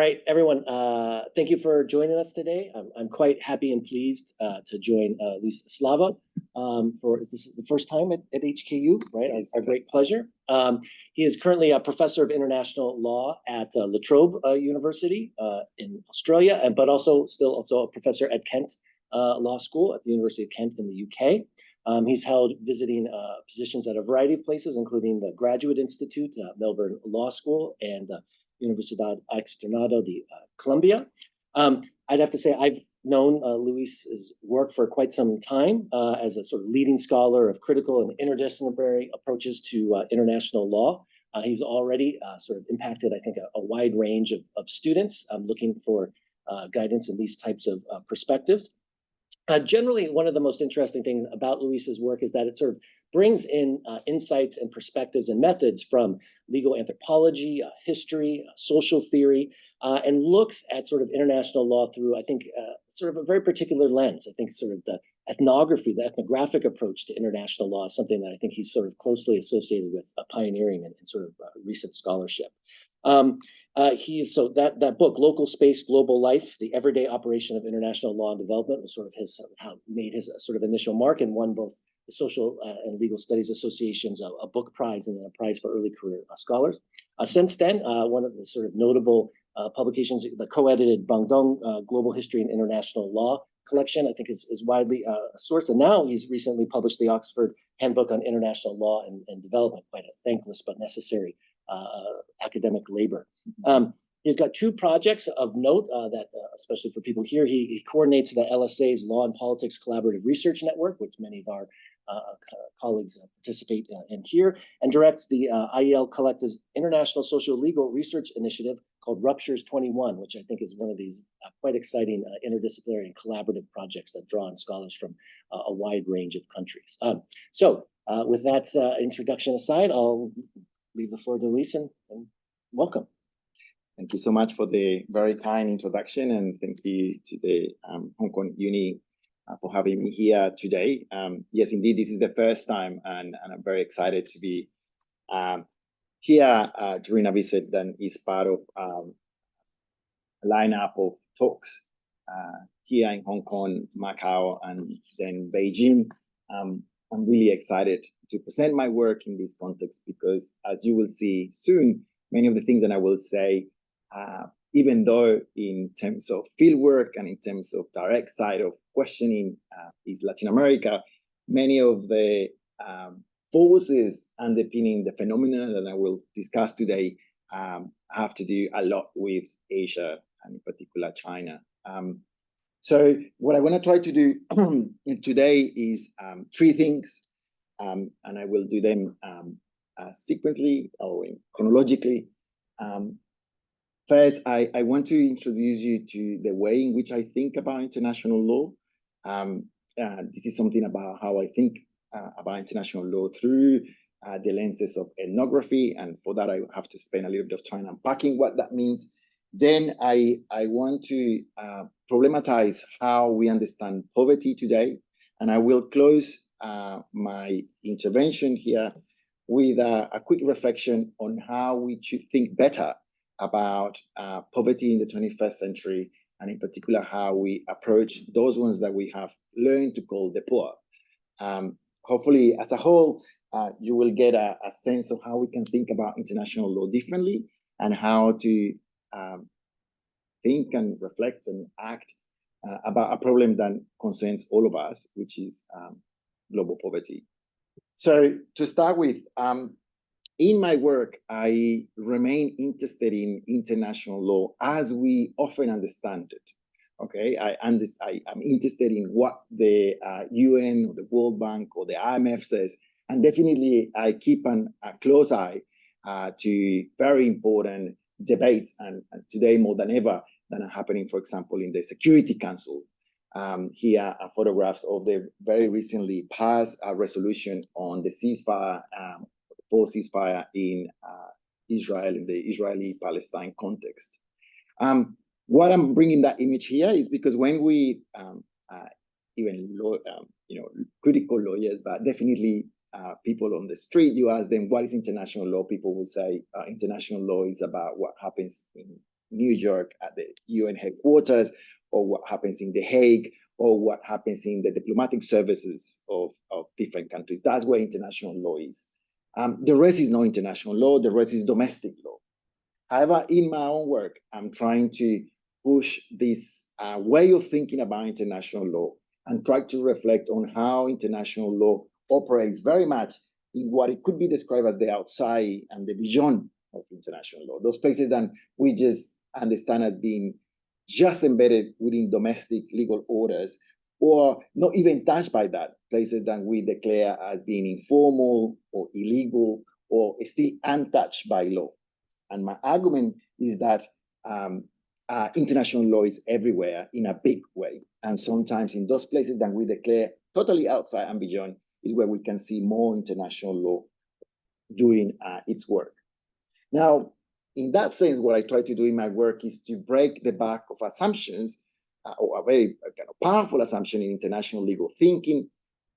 right, everyone. Thank you for joining us today. I'm quite happy and pleased to join Luis Slava for this is the first time at HKU, right? Our great pleasure. He is currently a professor of international law at La Trobe University in Australia, but also a professor at Kent Law School at the University of Kent in the UK. He's held visiting positions at a variety of places, including the Graduate Institute, Melbourne Law School, and Universidad Externado de Colombia. I'd have to say I've known Luis's work for quite some time as a sort of leading scholar of critical and interdisciplinary approaches to international law. He's already sort of impacted, I think, a wide range of students looking for guidance in these types of perspectives. Generally, one of the most interesting things about Luis's work is that it sort of brings in insights and perspectives and methods from legal anthropology, history, social theory, and looks at sort of international law through, I think, sort of a very particular lens. I think sort of the ethnography, the ethnographic approach to international law is something that I think he's sort of closely associated with pioneering and sort of recent scholarship. That book, Local Space, Global Life, The Everyday Operation of International Law and Development, was sort of his made his sort of initial mark and won both the Social and Legal Studies Association's a book prize and then a prize for early career scholars. Since then, one of the sort of notable publications, the co-edited Undone Global History and International Law collection, I think is widely a source. And now he's recently published the Oxford Handbook on International Law and Development, quite a thankless but necessary academic labor. He's got two projects of note that, especially for people here, he coordinates the LSA's Law and Politics Collaborative Research Network, which many of our colleagues participate in here, and directs the IEL Collective's International Social Legal Research Initiative called Ruptures 21, which I think is one of these quite exciting interdisciplinary and collaborative projects that draw on scholars from a wide range of countries. With that introduction aside, I'll leave the floor to Luis and welcome. Thank you so much for the very kind introduction, and thank you to the Hong Kong Uni for having me here today. Yes, indeed, this is the first time, and I'm very excited to be here during a visit that is part of a lineup of talks here in Hong Kong, Macau, and then Beijing. I'm really excited to present my work in this context because, as you will see soon, many of the things that I will say, even though in terms of fieldwork and in terms of direct side of questioning is Latin America, many of the forces underpinning the phenomena that I will discuss today have to do a lot with Asia and in particular China. So what I want to try to do today is three things, and I will do them sequentially or chronologically. First, I want to introduce you to the way in which I think about international law. This is something about how I think about international law through the lenses of ethnography, and for that I have to spend a little bit of time unpacking what that means. Then I want to problematize how we understand poverty today, and I will close my intervention here with a quick reflection on how we should think better about poverty in the 21st century, and in particular how we approach those ones that we have learned to call the poor. Hopefully, as a whole, you will get a sense of how we can think about international law differently and how to think and reflect and act about a problem that concerns all of us, which is global poverty. So to start with, in my work, I remain interested in international law as we often understand it. Okay, I'm interested in what the UN or the World Bank or the IMF says, and definitely I keep a close eye to very important debates, and today more than ever, that are happening, for example, in the Security Council. Here are photographs of the very recently passed resolution on the ceasefire, forced ceasefire in Israel, in the Israeli-Palestine context. What I'm bringing that image here is because when we, critical lawyers, but definitely people on the street, you ask them, what is international law? People will say international law is about what happens in New York at the UN headquarters, or what happens in The Hague, or what happens in the diplomatic services of different countries. That's where international law is. The rest is not international law, the rest is domestic law. However, in my own work, I'm trying to push this way of thinking about international law and try to reflect on how international law operates very much in what it could be described as the outside and the beyond of international law. Those places that we just understand as being just embedded within domestic legal orders, or not even touched by that, places that we declare as being informal or illegal or still untouched by law. And my argument is that international law is everywhere in a big way. And sometimes in those places that we declare totally outside and beyond is where we can see more international law doing its work. Now, in that sense, what I try to do in my work is to break the back of assumptions, or a very kind of powerful assumption in international legal thinking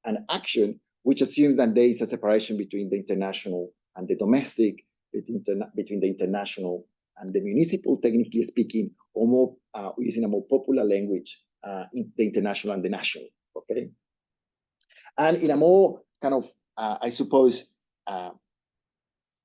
and action, which assumes that there is a separation between the international and the domestic, between the international and the municipal, technically speaking, or more using a more popular language, in the international and the national. Okay, and in a more kind of, I suppose,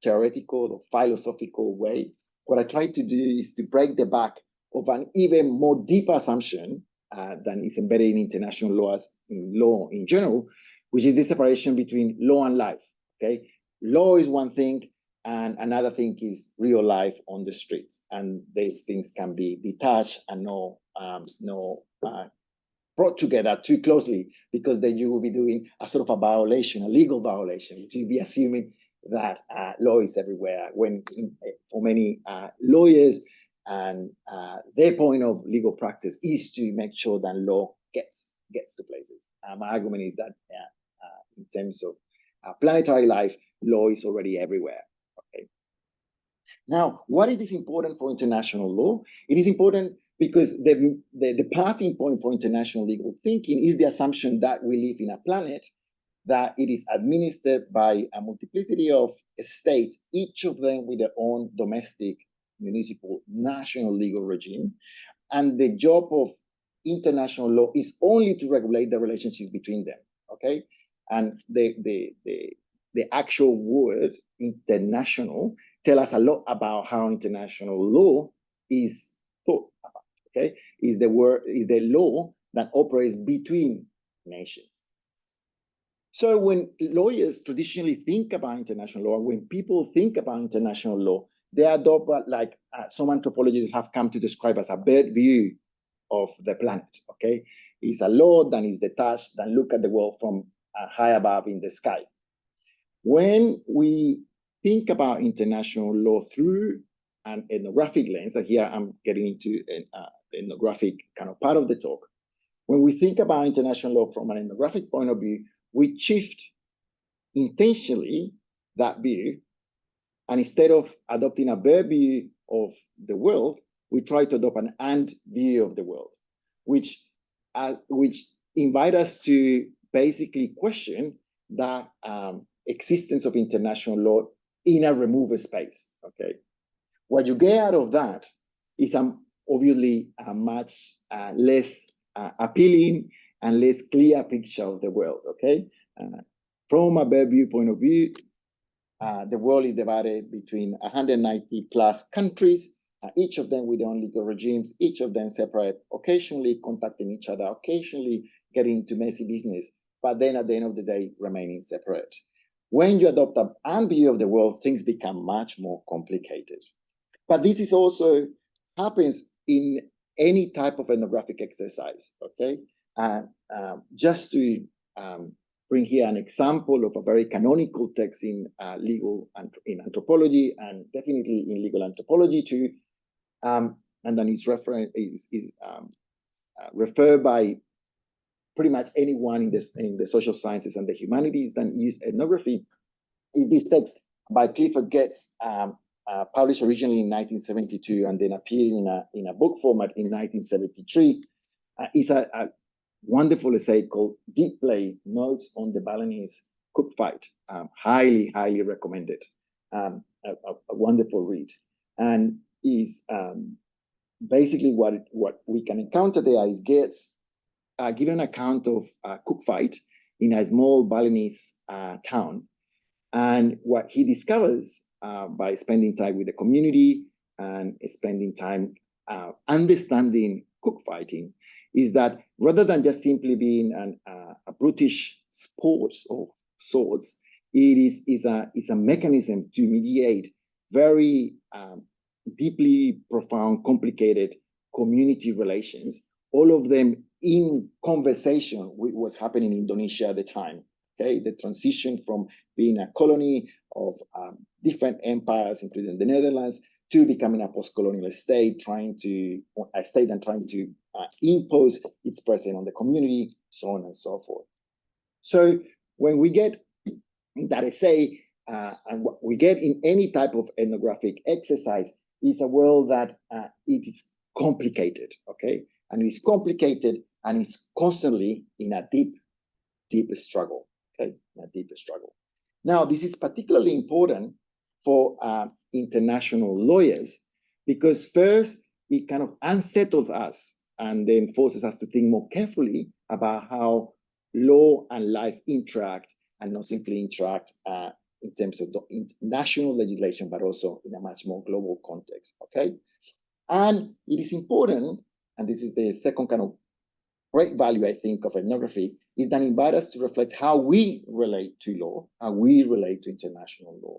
theoretical or philosophical way, what I try to do is to break the back of an even more deeper assumption than is embedded in international laws, in law in general, which is the separation between law and life. Okay, law is one thing, and another thing is real life on the streets, and these things can be detached and brought together too closely, because then you will be doing a sort of a violation, a legal violation, which you'll be assuming that law is everywhere, when for many lawyers and their point of legal practice is to make sure that law gets to places. My argument is that in terms of planetary life, law is already everywhere. Okay. Now, what is important for international law? It is important because the parting point for international legal thinking is the assumption that we live in a planet that it is administered by a multiplicity of states, each of them with their own domestic, municipal, national legal regime. And the job of international law is only to regulate the relationships between them, okay? And the actual word international tell us a lot about how international law is thought about, okay? Is the law that operates between nations. So when lawyers traditionally think about international law, when people think about international law, they adopt what some anthropologists have come to describe as a bird view of the planet, okay? It's a law that is detached, that look at the world from high above in the sky. When we think about international law through an ethnographic lens, and here I'm getting into an ethnographic kind of part of the talk, when we think about international law from an ethnographic point of view, we shift intentionally that view, and instead of adopting a bird view of the world, we try to adopt an and view of the world, which invite us to basically question the existence of international law in a removed space. Okay, what you get out of that is obviously a much less appealing and less clear picture of the world. Okay, from a bird view point of view, the world is divided between 190 plus countries, each of them with their own legal regimes, each of them separate, occasionally contacting each other, occasionally getting into messy business, but then at the end of the day, remaining separate. When you adopt an view of the world, things become much more complicated. But this is also happens in any type of ethnographic exercise, okay? Just to bring here an example of a very canonical text in legal and in anthropology, and definitely in legal anthropology too, and then is referred by pretty much anyone in the social sciences and the humanities that use ethnography, is this text by Clifford Getz, published originally in 1972 and then appeared in a book format in 1973. It's a wonderful essay called Deep Play, Notes on the Balinese Cook Fight. Highly, highly recommended. A wonderful read. And is basically what we can encounter there is Gates given an account of a cookfight in a small Balinese town. And what he discovers by spending time with the community and spending time understanding cookfighting is that rather than just simply being a brutish sport of sorts, it is a mechanism to mediate very deeply profound, complicated community relations, all of them in conversation with what's happening in Indonesia at the time. Okay, the transition from being a colony of different empires, including the Netherlands, to becoming a post-colonial state, trying to impose its presence on the community, so on and so forth. So when we get that essay, and what we get in any type of ethnographic exercise is a world that it is complicated, okay? And it's complicated and it's constantly in a deep struggle, okay? In a deep struggle. Now, this is particularly important for international lawyers because first, it kind of unsettles us and then forces us to think more carefully about how law and life interact and not simply interact in terms of the national legislation, but also in a much more global context, okay? And it is important, and this is the second kind of great value, I think, of ethnography, is that invite us to reflect how we relate to law, how we relate to international law.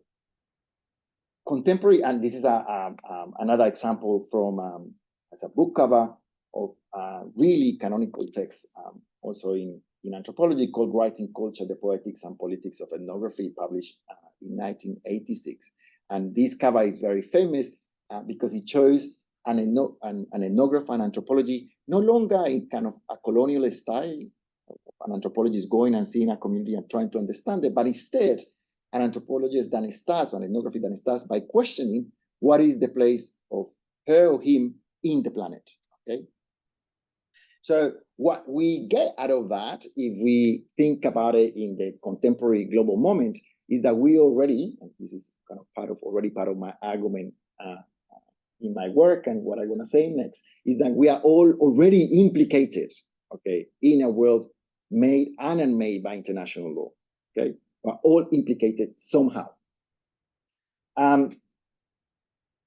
Contemporary, and this is another example from as a book cover of really canonical text, also in anthropology, called Writing Culture, the Poetics and Politics of Ethnography, published in 1986. And this cover is very famous because it shows an ethnographer and anthropology no longer in kind of a colonial style. An anthropologist going and seeing a community and trying to understand it, but instead, an anthropologist then starts, an ethnography then starts by questioning what is the place of her or him in the planet, okay? So what we get out of that, if we think about it in the contemporary global moment, is that we already, and this is kind of part of my argument in my work and what I want to say next, is that we are all already implicated, okay, in a world made and unmade by international law, okay? We're all implicated somehow.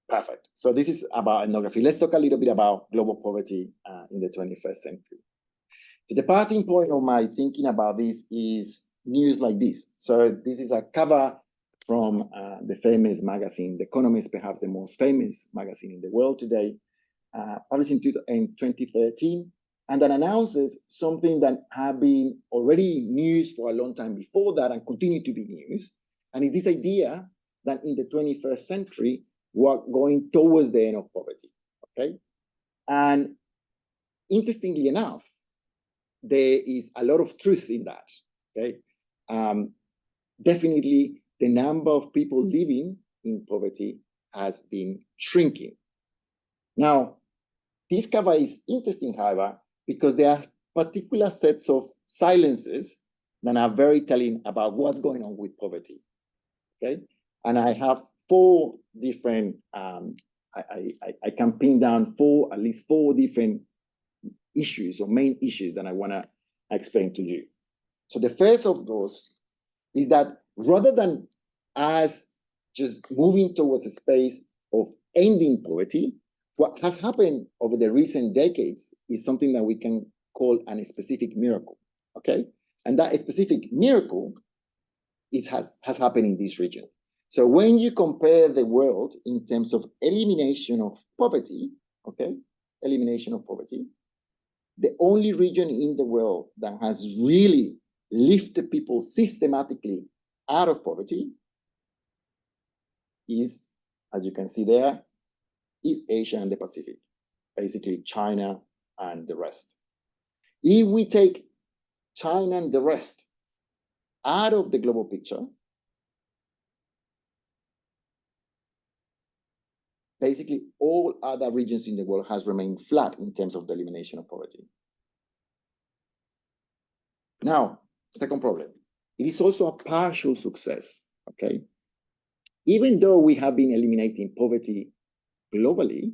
Perfect. So this is about ethnography. Let's talk a little bit about global poverty in the 21st century. So the parting point of my thinking about this is news like this. So this is a cover from the famous magazine, The Economist, perhaps the most famous magazine in the world today, published in 2013, and that announces something that had been already news for a long time before that and continue to be news. And it's this idea that in the 21st century, we're going towards the end of poverty, okay? And interestingly enough, there is a lot of truth in that, okay? Definitely, the number of people living in poverty has been shrinking. Now, this cover is interesting, however, because there are particular sets of silences that are very telling about what's going on with poverty, okay? And I have four different, I can pin down at least four different issues or main issues that I want to explain to you. So the first of those is that rather than us just moving towards a space of ending poverty, what has happened over the recent decades is something that we can call a specific miracle, okay? And that specific miracle has happened in this region. So when you compare the world in terms of elimination of poverty, okay, elimination of poverty, the only region in the world that has really lifted people systematically out of poverty is, as you can see there, is Asia and the Pacific, basically China and the rest. If we take China and the rest out of the global picture, basically all other regions in the world has remained flat in terms of the elimination of poverty. Now, second problem, it is also a partial success, okay? Even though we have been eliminating poverty globally,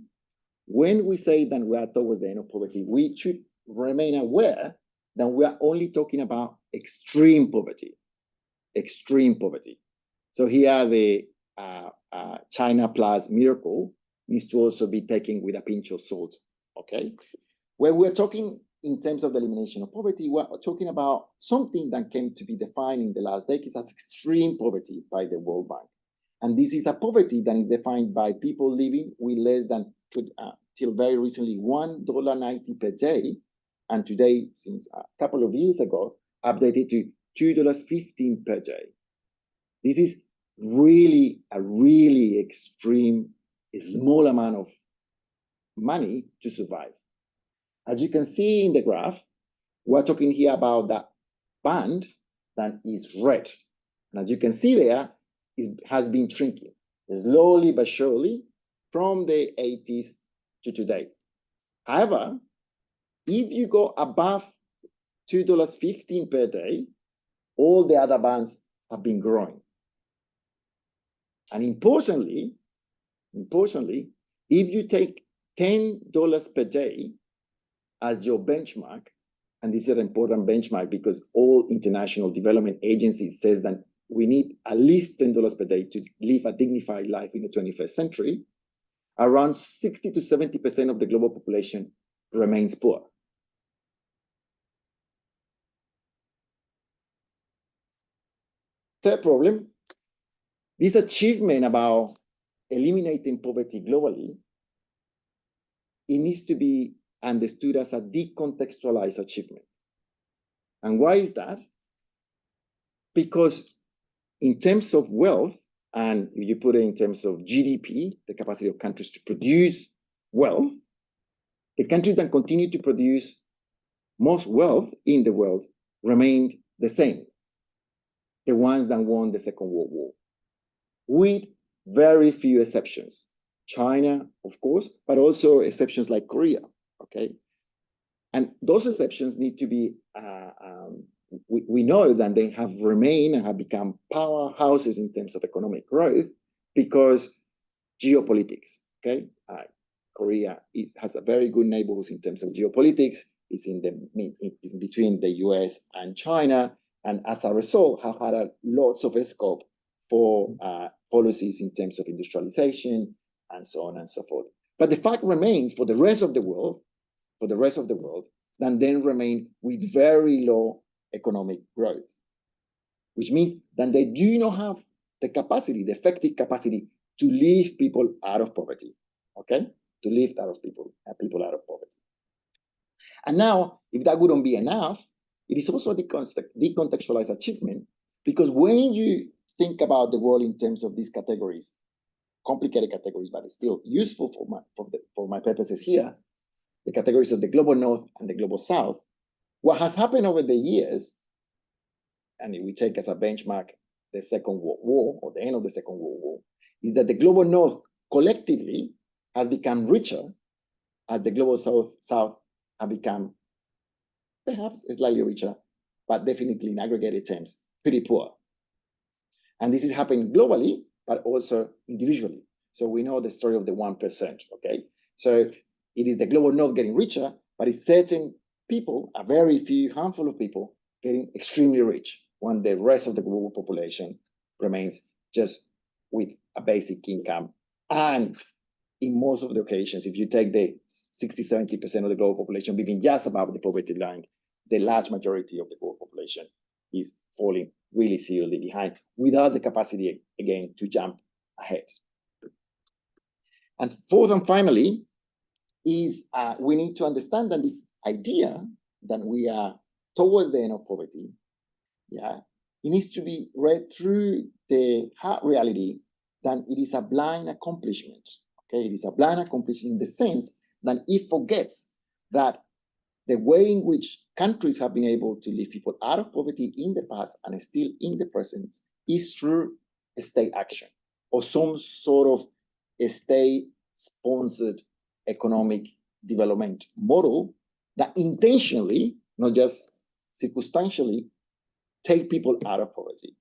when we say that we are towards the end of poverty, we should remain aware that we are only talking about extreme poverty. Extreme poverty. So here the China plus miracle needs to also be taken with a pinch of salt, okay? When we're talking in terms of the elimination of poverty, we're talking about something that came to be defined in the last decades as extreme poverty by the World Bank. And this is a poverty that is defined by people living with less than, till very recently, $1.90 per day. And today, since a couple of years ago, updated to $2.15 per day. This is really a really extreme, small amount of money to survive. As you can see in the graph, we're talking here about that band that is red. And as you can see there, it has been shrinking slowly but surely from the 80s to today. However, if you go above $2.15 per day, all the other bands have been growing. And importantly, if you take $10 per day as your benchmark, and this is an important benchmark because all international development agencies says that we need at least $10 per day to live a dignified life in the 21st century, around 60 to 70% of the global population remains poor. Third problem, this achievement about eliminating poverty globally, it needs to be understood as a decontextualized achievement. And why is that? Because in terms of wealth, and if you put it in terms of GDP, the capacity of countries to produce wealth, the countries that continue to produce most wealth in the world remained the same. The ones that won the Second World War, with very few exceptions. China, of course, but also exceptions like Korea, okay? And those exceptions need to be, we know that they have remained and have become powerhouses in terms of economic growth because geopolitics, okay? Korea has a very good neighborhood in terms of geopolitics. It's it's between the US and China, and as a result, have had lots of scope for policies in terms of industrialization and so on and so forth. But the fact remains for the rest of the world, that then remain with very low economic growth, which means that they do not have the capacity, the effective capacity to lift people out of poverty, okay? To lift people out of poverty. And now, if that wouldn't be enough, it is also a decontextualized achievement, because when you think about the world in terms of these categories, complicated categories, but it's still useful for my purposes here, the categories of the global north and the global south, what has happened over the years, and if we take as a benchmark the Second World War, or the end of the Second World War, is that the global north collectively has become richer as the global south have become perhaps slightly richer, but definitely in aggregated terms, pretty poor. And this is happening globally, but also individually. So we know the story of the 1%, okay? So it is the global north getting richer, but it's certain people, a very few handful of people, getting extremely rich, when the rest of the global population remains just with a basic income. And in most of the occasions, if you take the 60, 70% of the global population living just above the poverty line, the large majority of the global population is falling really seriously behind without the capacity, again, to jump ahead. And fourth and finally, is we need to understand that this idea that we are towards the end of poverty, yeah, it needs to be read through the hard reality that it is a blind accomplishment. Okay, it is a blind accomplishment in the sense that it forgets that the way in which countries have been able to lift people out of poverty in the past and still in the present is through state action or some sort of state-sponsored economic development model that intentionally, not just circumstantially, take people out of poverty.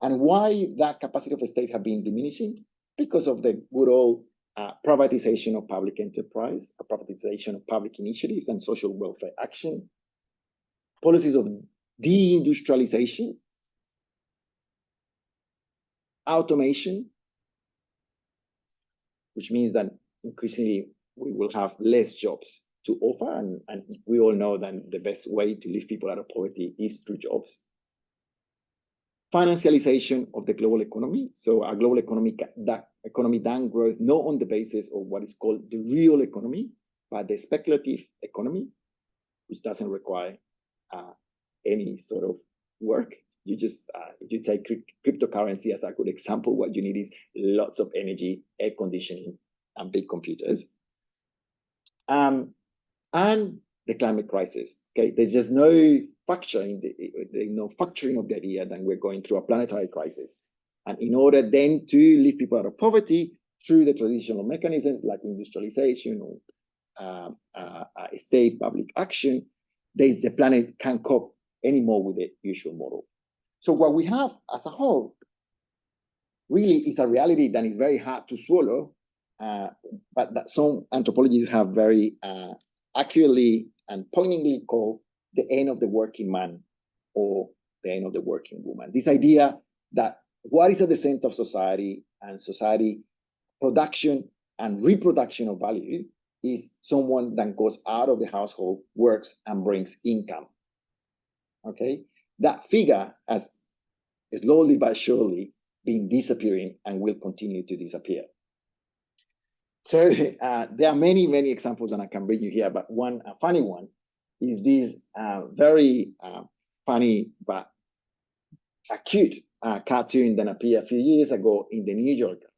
And why that capacity of the state have been diminishing? Because of the good old privatization of public enterprise, privatization of public initiatives and social welfare action, policies of deindustrialization, automation, which means that increasingly we will have less jobs to offer, and we all know that the best way to lift people out of poverty is through jobs. Financialization of the global economy. So our global economy down growth, not on the basis of what is called the real economy, but the speculative economy, which doesn't require any sort of work. You just, if you take cryptocurrency as a good example, what you need is lots of energy, air conditioning, and big computers. And the climate crisis. Okay, there's just no factoring of the idea that we're going through a planetary crisis. And in order then to lift people out of poverty through the traditional mechanisms like industrialization or state public action, the planet can't cope anymore with the usual model. So what we have as a whole really is a reality that is very hard to swallow, but that some anthropologists have very accurately and poignantly called the end of the working man or the end of the working woman. This idea that what is at the center of society and society production and reproduction of value is someone that goes out of the household, works, and brings income. Okay, that figure has slowly but surely been disappearing and will continue to disappear. So there are many, many examples that I can bring you here, but one funny one is this very funny but acute cartoon that appeared a few years ago in the New Yorker.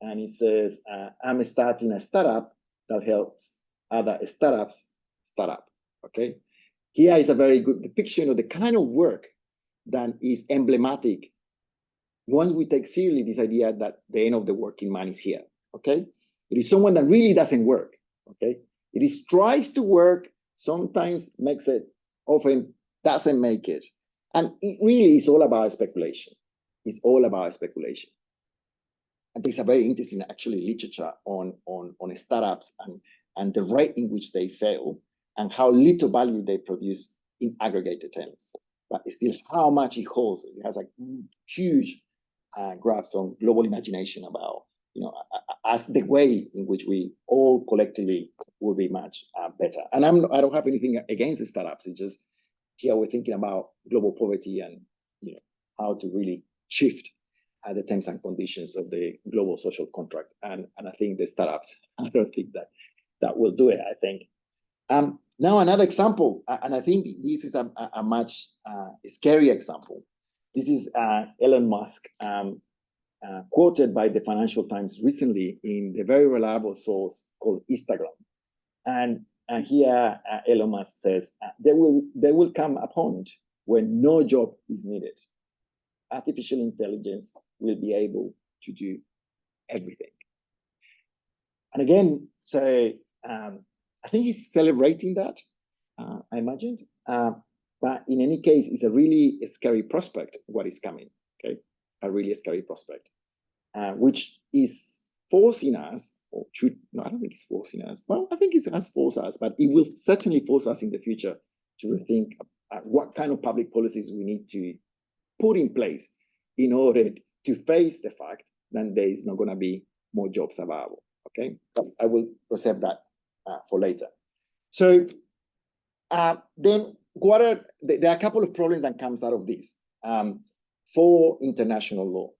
And it says, I'm starting a startup that helps other startups start up, okay? Here is a very good depiction of the kind of work that is emblematic once we take seriously this idea that the end of the working man is here, okay? It is someone that really doesn't work, okay? It is tries to work, sometimes makes it, often doesn't make it. And it really is all about speculation. It's all about speculation. And there's a very interesting, actually, literature on startups and the rate in which they fail and how little value they produce in aggregated terms. But still how much it holds. It has a huge grasp on global imagination about, you know, as the way in which we all collectively will be much better. And I don't have anything against the startups. It's just here we're thinking about global poverty and, you know, how to really shift the terms and conditions of the global social contract. And I think the startups, I don't think that will do it, I think. Now another example, and I think this is a much scary example. This is Elon Musk, quoted by the Financial Times recently in the very reliable source called Instagram. And here Elon Musk says, there will come a point when no job is needed. Artificial intelligence will be able to do everything. And again, so I think he's celebrating that, I imagine. But in any case, it's a really scary prospect, what is coming, okay? A really scary prospect, which is forcing us, or should, no, I don't think it's forcing us. Well, I think it has forced us, but it will certainly force us in the future to rethink what kind of public policies we need to put in place in order to face the fact that there is not going to be more jobs available, okay? But I will reserve that for later. So then there are a couple of problems that comes out of this for international law.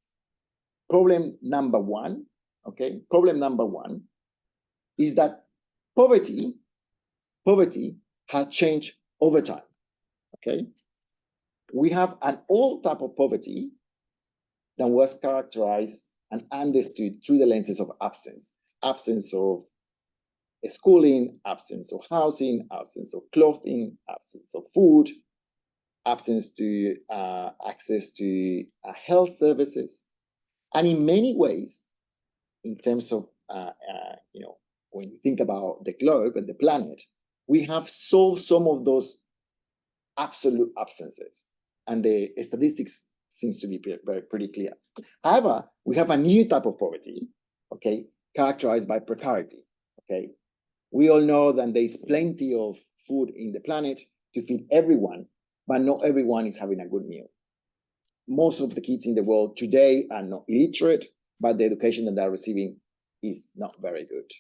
Problem number one, okay? Problem number one is that poverty has changed over time, okay? We have an old type of poverty that was characterized and understood through the lenses of absence of schooling, absence of housing, absence of clothing, absence of food, absence to access to health services. And in many ways, in terms of, you know, when you think about the globe and the planet, we have solved some of those absolute absences. And the statistics seems to be pretty clear. However, we have a new type of poverty, okay, characterized by precarity, okay? We all know that there's plenty of food in the planet to feed everyone, but not everyone is having a good meal. Most of the kids in the world today are not illiterate, but the education that they're receiving is not very good.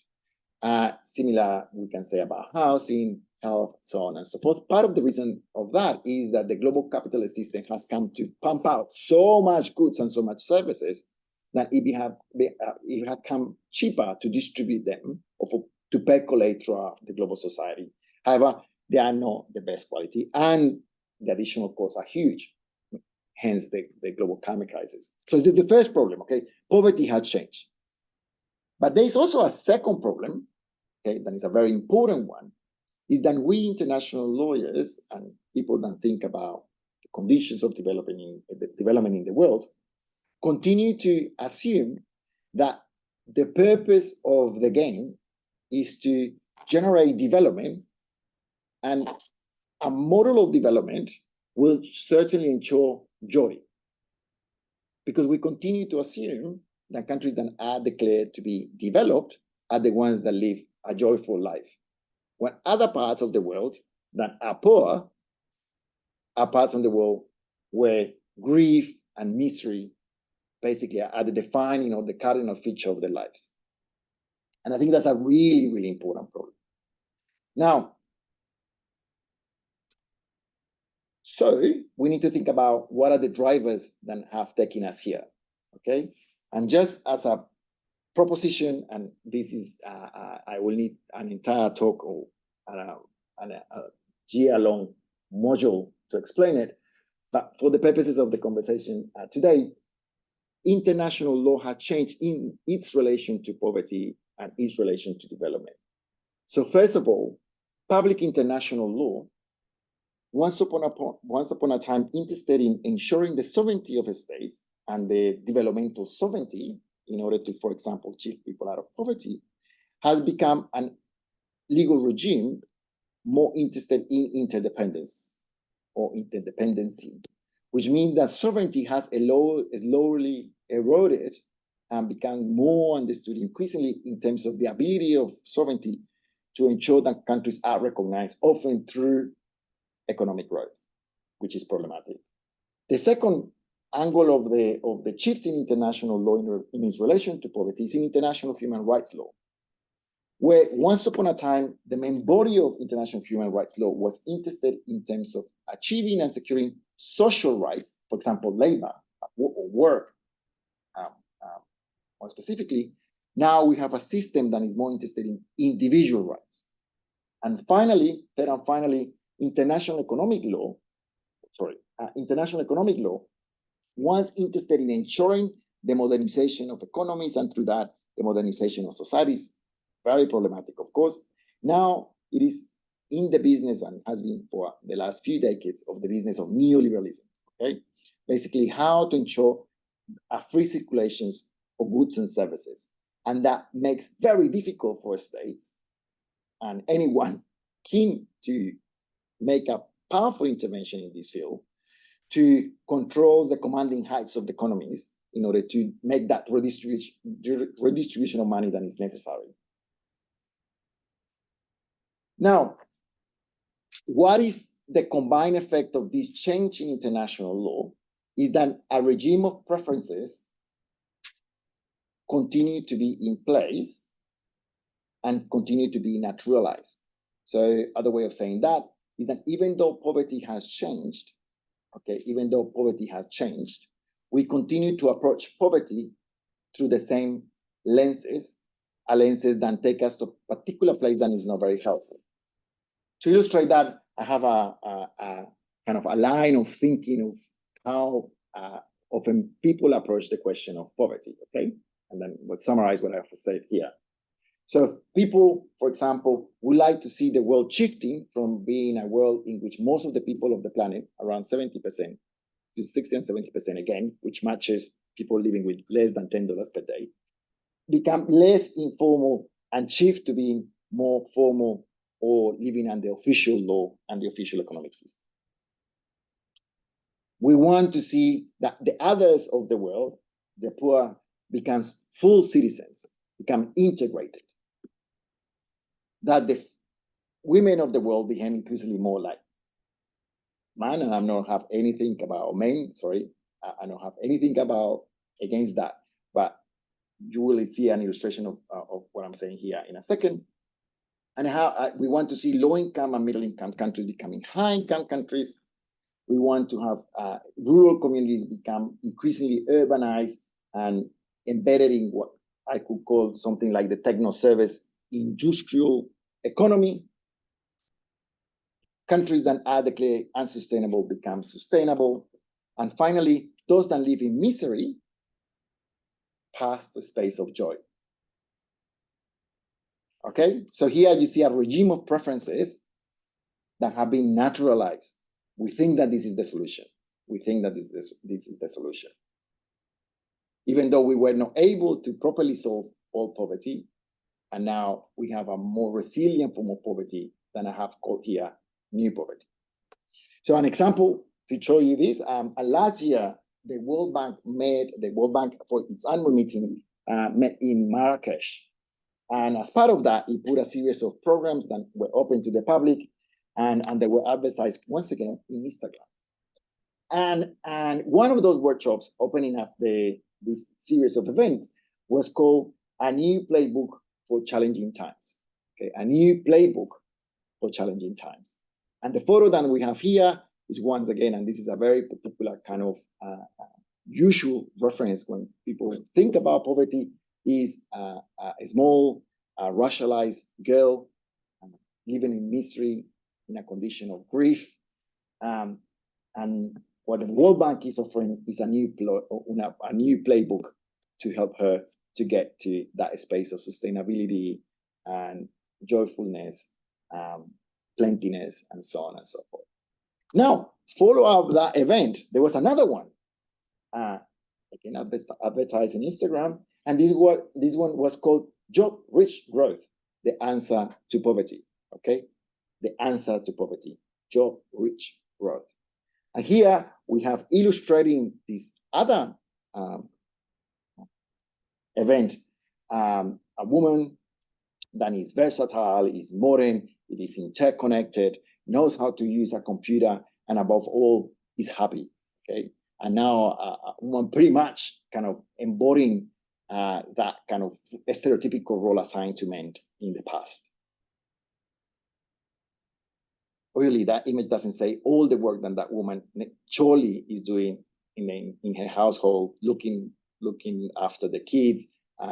Similar, we can say about housing, health, so on and so forth. Part of the reason of that is that the global capitalist system has come to pump out so much goods and so much services that it had come cheaper to distribute them or to percolate throughout the global society. However, they are not the best quality, and the additional costs are huge. Hence the global climate crisis. So this is the first problem, okay? Poverty has changed. But there's also a second problem, okay, that is a very important one, is that we international lawyers and people that think about the conditions of development in the world continue to assume that the purpose of the game is to generate development, and a model of development will certainly ensure joy. Because we continue to assume that countries that are declared to be developed are the ones that live a joyful life, when other parts of the world that are poor are parts of the world where grief and misery basically are the defining or the cardinal feature of their lives. And I think that's a really, really important problem. Now, so we need to think about what are the drivers that have taken us here, okay? And just as a proposition, and this is, I will need an entire talk or a year-long module to explain it, but for the purposes of the conversation today, international law has changed in its relation to poverty and its relation to development. So first of all, public international law, once upon a time interested in ensuring the sovereignty of states and the developmental sovereignty in order to, for example, shift people out of poverty, has become a legal regime more interested in interdependence or interdependency, which means that sovereignty has slowly eroded and become more understood increasingly in terms of the ability of sovereignty to ensure that countries are recognized, often through economic growth, which is problematic. The second angle of the shift in international law in its relation to poverty is in international human rights law, where once upon a time, the main body of international human rights law was interested in terms of achieving and securing social rights, for example, labor or work, more specifically. Now we have a system that is more interested in individual rights. And finally, international economic law, once interested in ensuring the modernization of economies and through that, the modernization of societies, very problematic, of course. Now it is in the business and has been for the last few decades of the business of neoliberalism, okay? Basically how to ensure a free circulations of goods and services. And that makes very difficult for states and anyone keen to make a powerful intervention in this field to control the commanding heights of the economies in order to make that redistribution of money that is necessary. Now, what is the combined effect of this change in international law is that a regime of preferences continue to be in place and continue to be naturalized. So other way of saying that is that even though poverty has changed, okay, we continue to approach poverty through the same lenses that take us to a particular place that is not very helpful. To illustrate that, I have a kind of a line of thinking of how often people approach the question of poverty, okay? And then we'll summarize what I have said here. So people, for example, would like to see the world shifting from being a world in which most of the people of the planet, around 70%, to 60 and 70% again, which matches people living with less than $10 per day, become less informal and shift to being more formal or living under official law and the official economic system. We want to see that the others of the world, the poor, becomes full citizens, become integrated, that the women of the world became increasingly more like man, and I don't have anything about men, sorry, I don't have anything about against that, but you will see an illustration of what I'm saying here in a second, and how we want to see low-income and middle-income countries becoming high-income countries. We want to have rural communities become increasingly urbanized and embedded in what I could call something like the techno-service industrial economy. Countries that are declared unsustainable become sustainable. And finally, those that live in misery pass the space of joy. Okay, so here you see a regime of preferences that have been naturalized. We think that this is the solution. We think that this is the solution. Even though we were not able to properly solve all poverty, and now we have a more resilient form of poverty than I have called here new poverty. So an example to show you this, last year, the World Bank for its annual meeting met in Marrakesh. And as part of that, it put a series of programs that were open to the public and they were advertised once again in Instagram. And one of those workshops opening up this series of events was called A New Playbook for Challenging Times. Okay, a new playbook for challenging times. And the photo that we have here is once again, and this is a very particular kind of usual reference when people think about poverty, is a small, racialized girl living in misery in a condition of grief. And what the World Bank is offering is a new playbook to help her to get to that space of sustainability and joyfulness, plentiness, and so on and so forth. Now, follow up that event, there was another one. Again, advertised on Instagram, and this one was called Job-Rich Growth, the answer to poverty. Okay, the answer to poverty, job-rich growth. And here we have illustrating this other event, a woman that is versatile, is modern, it is interconnected, knows how to use a computer, and above all, is happy. Okay, and now one pretty much kind of embodying that kind of stereotypical role assigned to men in the past. Really, that image doesn't say all the work that woman surely is doing in her household, looking after the kids,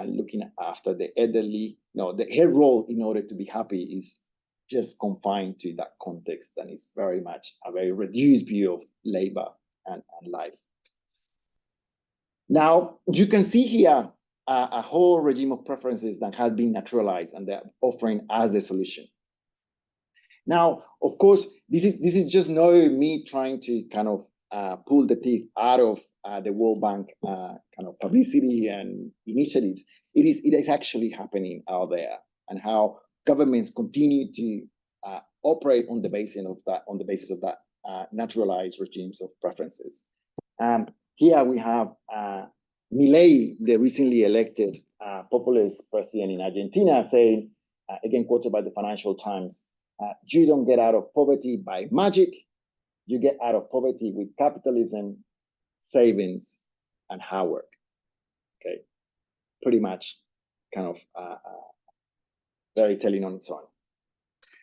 looking after the elderly. No, her role in order to be happy is just confined to that context, and it's very much a very reduced view of labor and life. Now, you can see here a whole regime of preferences that has been naturalized, and they're offering as a solution. Now, of course, this is just not me trying to kind of pull the teeth out of the World Bank kind of publicity and initiatives. It is actually happening out there, and how governments continue to operate on the basis of that naturalized regimes of preferences. Here we have Milei, the recently elected populist president in Argentina, saying, again quoted by the Financial Times, you don't get out of poverty by magic, you get out of poverty with capitalism, savings, and hard work. Okay, pretty much kind of very telling on its own.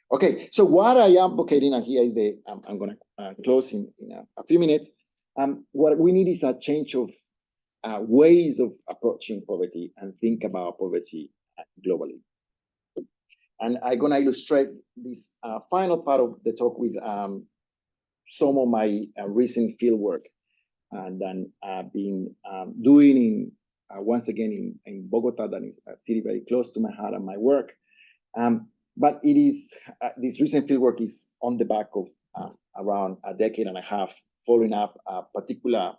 Okay, so what I am advocating, and here is I'm going to close in a few minutes. What we need is a change of ways of approaching poverty and think about poverty globally. And I'm going to illustrate this final part of the talk with some of my recent field work and then been doing once again in Bogota, that is a city very close to my heart and my work. But it is this recent field work is on the back of around a decade and a half following up particular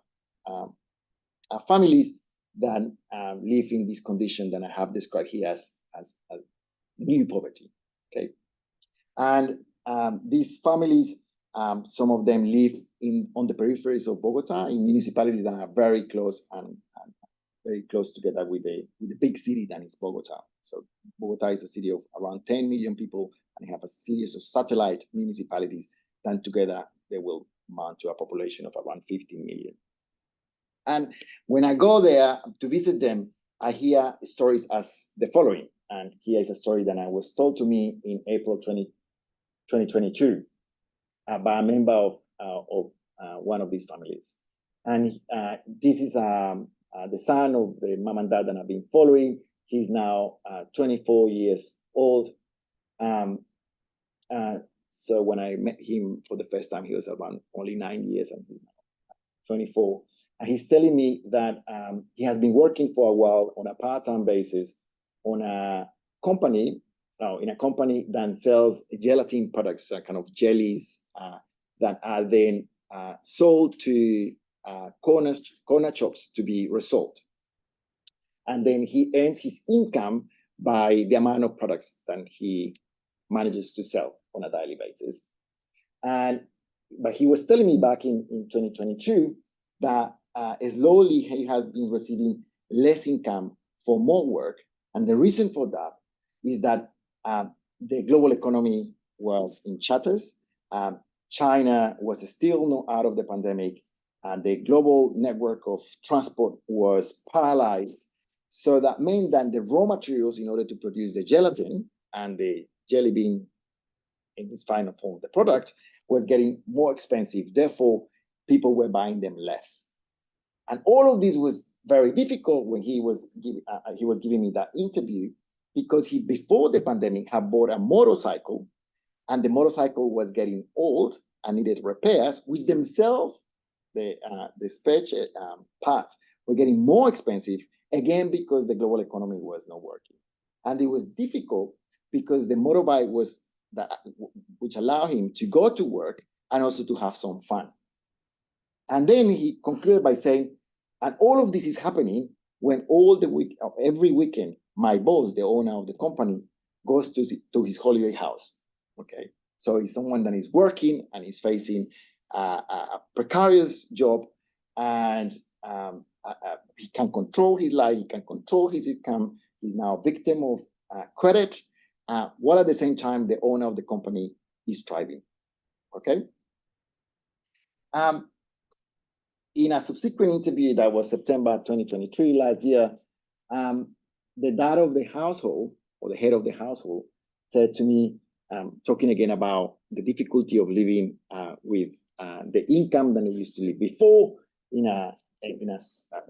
families that live in this condition that I have described here as new poverty. Okay, and these families, some of them live on the peripheries of Bogota in municipalities that are very close and very close together with the big city that is Bogota. So Bogota is a city of around 10 million people, and they have a series of satellite municipalities. Then together, they will amount to a population of around 50 million. And when I go there to visit them, I hear stories as the following. And here is a story that I was told to me in April 2022 by a member of one of these families. And this is the son of the mom and dad that I've been following. He's now 24 years old. So when I met him for the first time, he was around only 9 years, and he's now 24. And he's telling me that he has been working for a while on a part-time basis on a company, in a company that sells gelatin products, kind of jellies that are then sold to corner shops to be resold. And then he earns his income by the amount of products that he manages to sell on a daily basis. But he was telling me back in 2022 that slowly he has been receiving less income for more work. And the reason for that is that the global economy was in chatters. China was still not out of the pandemic. The global network of transport was paralyzed. So that meant that the raw materials in order to produce the gelatin and the jelly bean in its final form, the product, was getting more expensive. Therefore, people were buying them less. And all of this was very difficult when he was giving me that interview, because he, before the pandemic, had bought a motorcycle, and the motorcycle was getting old and needed repairs, which themselves, the spare parts, were getting more expensive, again, because the global economy was not working. And it was difficult because the motorbike was which allowed him to go to work and also to have some fun. And then he concluded by saying, and all of this is happening when every weekend, my boss, the owner of the company, goes to his holiday house. Okay, so he's someone that is working and is facing a precarious job, and he can control his life, he can control his income. He's now a victim of credit, while at the same time the owner of the company is thriving. Okay. In a subsequent interview that was September 2023, last year, the dad of the household, or the head of the household, said to me, talking again about the difficulty of living with the income that he used to live before,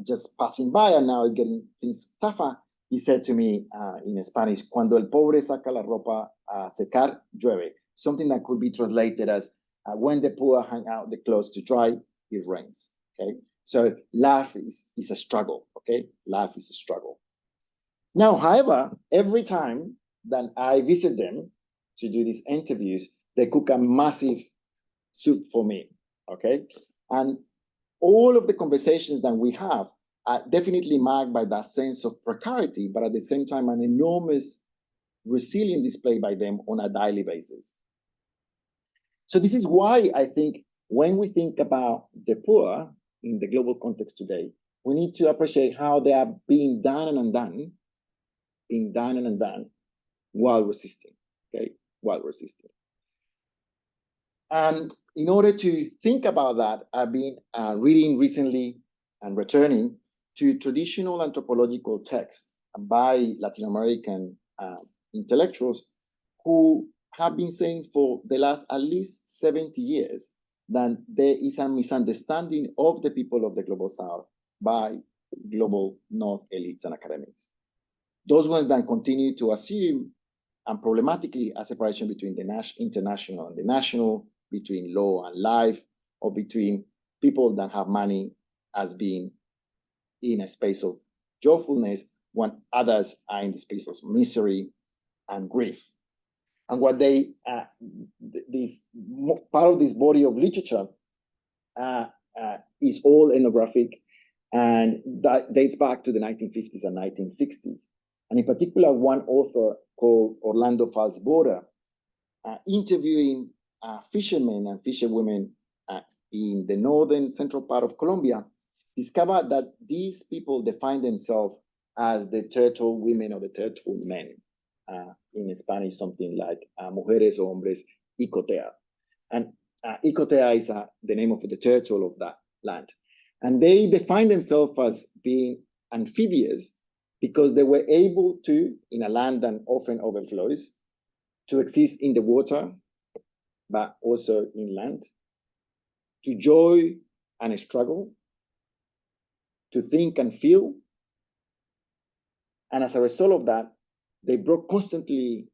just passing by, and now getting things tougher. He said to me in Spanish, "Cuando el pobre saca la ropa a secar, llueve." Something that could be translated as, when the poor hang out the clothes to dry, it rains. Okay, so life is a struggle. Okay, life is a struggle. Now, however, every time that I visit them to do these interviews, they cook a massive soup for me. Okay, and all of the conversations that we have are definitely marked by that sense of precarity, but at the same time, an enormous resilience displayed by them on a daily basis. So this is why I think when we think about the poor in the global context today, we need to appreciate how they are being done and undone, while resisting, okay, while resisting. And in order to think about that, I've been reading recently and returning to traditional anthropological texts by Latin American intellectuals who have been saying for the last at least 70 years that there is a misunderstanding of the people of the global South by global North elites and academics. Those ones that continue to assume, and problematically, a separation between the international and the national, between law and life, or between people that have money as being in a space of joyfulness, when others are in the space of misery and grief. And what they, part of this body of literature is all ethnographic, and that dates back to the 1950s and 1960s. And in particular, one author called Orlando Falls-Borda, interviewing fishermen and fisherwomen in the northern central part of Colombia, discovered that these people define themselves as the turtle women or the turtle men. In Spanish, something like mujeres o hombres icotea. And icotea is the name of the turtle of that land. And they define themselves as being amphibious because they were able to, in a land that often overflows, to exist in the water, but also inland, to joy and struggle, to think and feel. And as a result of that, they broke constantly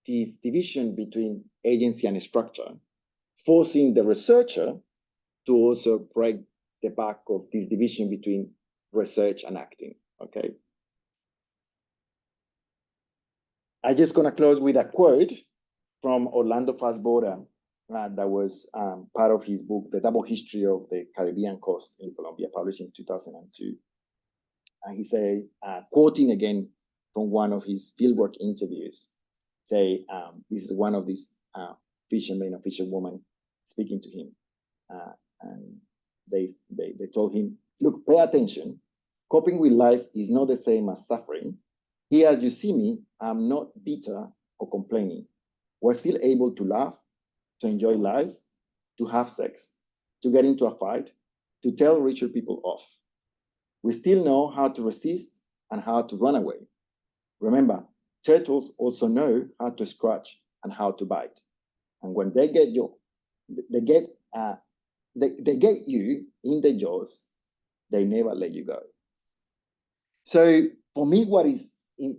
this division between agency and structure, forcing the researcher to also break the back of this division between research and acting, okay? I'm just gonna close with a quote from Orlando Fastboda that was part of his book, The Double History of the Caribbean Coast in Colombia, published in 2002. And he said, quoting again from one of his fieldwork interviews, say, this is one of these fishermen or fisherwoman speaking to him. And they told him, look, pay attention. Coping with life is not the same as suffering. Here, as you see me, I'm not bitter or complaining. We're still able to laugh, to enjoy life, to have sex, to get into a fight, to tell richer people off. We still know how to resist and how to run away. Remember, turtles also know how to scratch and how to bite. And when they get you, they get you in the jaws, they never let you go. So for me, what is in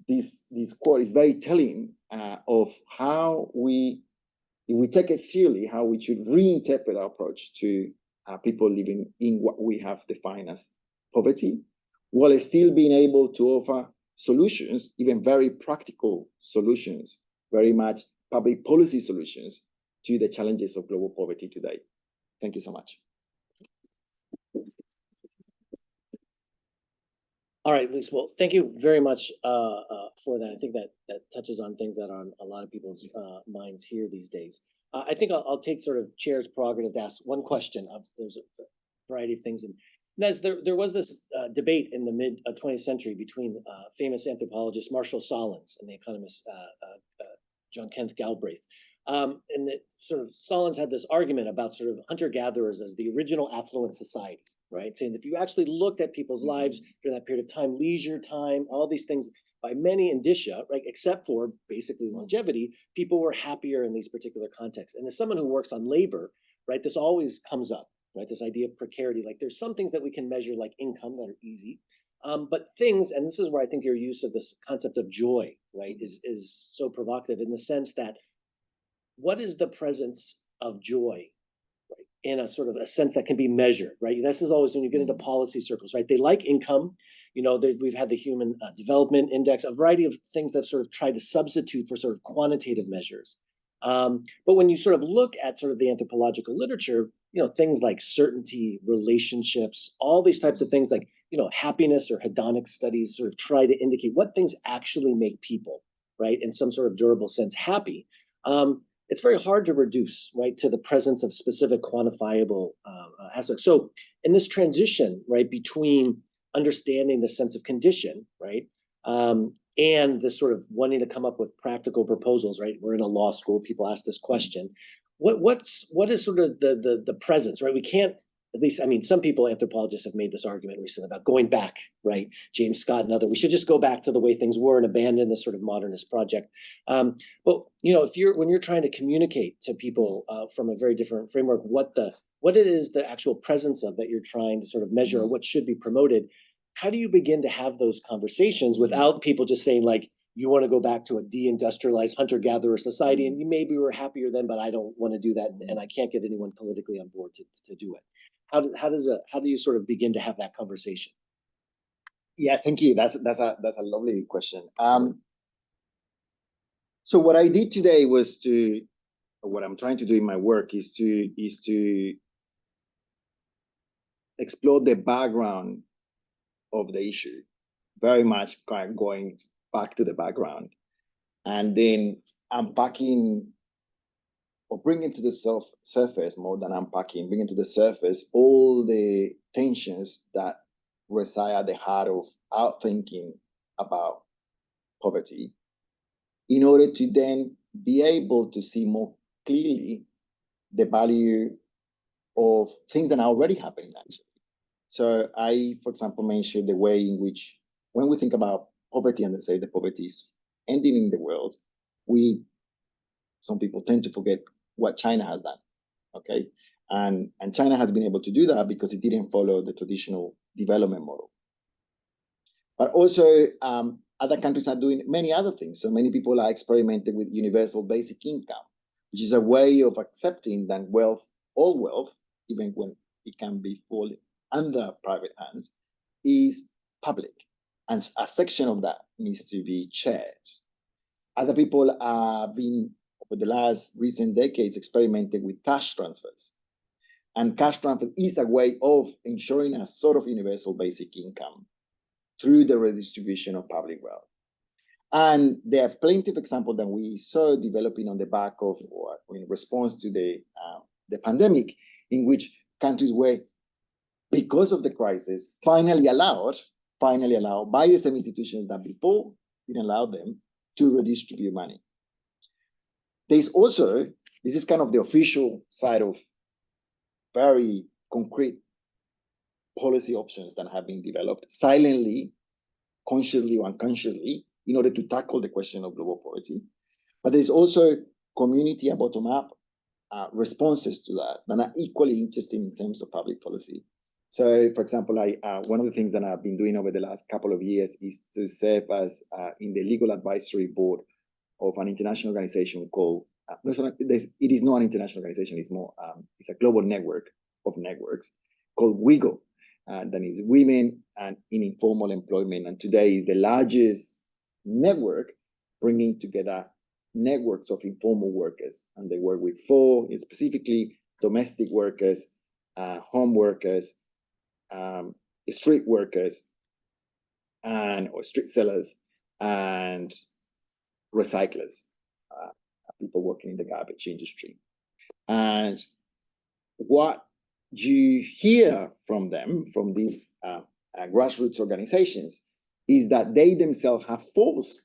this quote is very telling of how if we take it seriously, how we should reinterpret our approach to people living in what we have defined as poverty, while still being able to offer solutions, even very practical solutions, very much public policy solutions to the challenges of global poverty today. Thank you so much. All right, Luis. Well, thank you very much for that. I think that touches on things that are on a lot of people's minds here these days. I think I'll take sort of chair's prerogative to ask one question. There's a variety of things, and as there was this debate in the mid 20th century between famous anthropologist Marshall Solins and the economist John Kenneth Galbraith. And that sort of Solins had this argument about sort of hunter-gatherers as the original affluent society, right? Saying that if you actually looked at people's lives during that period of time, leisure time, all these things, by many indicia, right, except for basically longevity, people were happier in these particular contexts. And as someone who works on labor, right, this always comes up, right? This idea of precarity, like there's some things that we can measure like income that are easy, but things, and this is where I think your use of this concept of joy, right, is so provocative in the sense that what is the presence of joy, right, in a sort of a sense that can be measured, right? This is always when you get into policy circles, right? They like income. You know, we've had the Human Development Index, a variety of things that sort of try to substitute for sort of quantitative measures. But when you sort of look at sort of the anthropological literature, you know, things like certainty, relationships, all these types of things like, you know, happiness or hedonic studies sort of try to indicate what things actually make people, right, in some sort of durable sense happy. It's very hard to reduce, right, to the presence of specific quantifiable aspects. So in this transition, right, between understanding the sense of condition, right, and this sort of wanting to come up with practical proposals, right? We're in a law school, people ask this question. What is sort of the presence, right? We can't, at least, I mean, some people, anthropologists have made this argument recently about going back, right? James Scott and other, we should just go back to the way things were and abandon this sort of modernist project. But you know, when you're trying to communicate to people from a very different framework, what it is the actual presence of that you're trying to sort of measure, or what should be promoted, how do you begin to have those conversations without people just saying like, you want to go back to a deindustrialized hunter-gatherer society, and you maybe were happier then, but I don't want to do that, and I can't get anyone politically on board to do it. How do you sort of begin to have that conversation? Yeah, thank you. That's a lovely question. So what I did today was what I'm trying to do in my work is to explore the background of the issue, very much kind of going back to the background, and then unpacking or bringing to the surface, more than unpacking, bringing to the surface all the tensions that reside at the heart of our thinking about poverty, in order to then be able to see more clearly the value of things that are already happening, actually. So I, for example, mentioned the way in which, when we think about poverty and they say the poverty is ending in the world, some people tend to forget what China has done, okay? And China has been able to do that because it didn't follow the traditional development model. But also, other countries are doing many other things. So many people are experimenting with universal basic income, which is a way of accepting that all wealth, even when it can be falling under private hands, is public. And a section of that needs to be shared. Other people have been, over the last recent decades, experimenting with cash transfers. And cash transfer is a way of ensuring a sort of universal basic income through the redistribution of public wealth. And there are plenty of examples that we saw developing on the back of, or in response to the pandemic, in which countries were, because of the crisis, finally allowed by the same institutions that before didn't allow them to redistribute money. There's also, this is kind of the official side of very concrete policy options that have been developed silently, consciously or unconsciously, in order to tackle the question of global poverty. But there's also community and bottom-up responses to that are equally interesting in terms of public policy. So, for example, one of the things that I've been doing over the last couple of years is to serve as in the legal advisory board of an international organization called, it is not an international organization, it's more, it's a global network of networks called WIGO, that is Women and in Informal Employment. And today is the largest network bringing together networks of informal workers. And they work with specifically domestic workers, home workers, street workers, or street sellers, and recyclers, people working in the garbage industry. And what you hear from them, from these grassroots organizations, is that they themselves have forced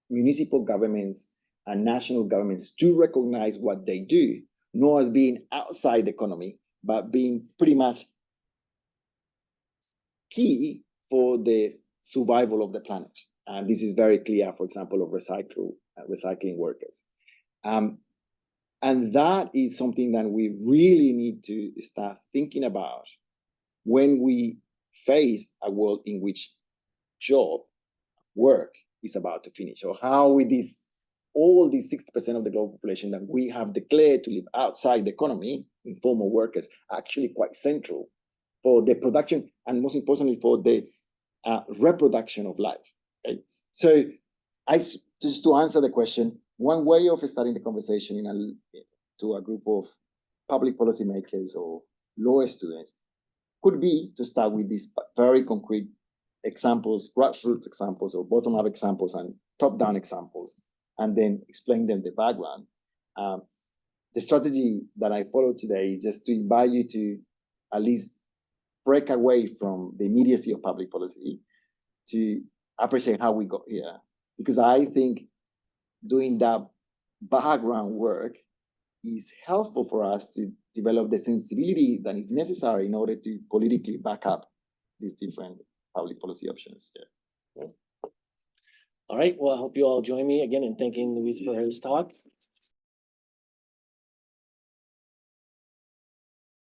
municipal governments and national governments to recognize what they do, not as being outside the economy, but being pretty much key for the survival of the planet. And this is very clear, for example, of recycling workers. And that is something that we really need to start thinking about when we face a world in which work is about to finish, or how with all these 60% of the global population that we have declared to live outside the economy, informal workers, are actually quite central for the production and, most importantly, for the reproduction of life. Okay? So, just to answer the question, one way of starting the conversation to a group of public policy makers or law students could be to start with these very concrete examples, grassroots examples, or bottom-up examples and top-down examples, and then explain them the background. The strategy that I follow today is just to invite you to at least break away from the immediacy of public policy to appreciate how we got here. Because I think doing that background work is helpful for us to develop the sensibility that is necessary in order to politically back up these different public policy options. Yeah. All right, well, I hope you all join me again in thanking Luis for his talk.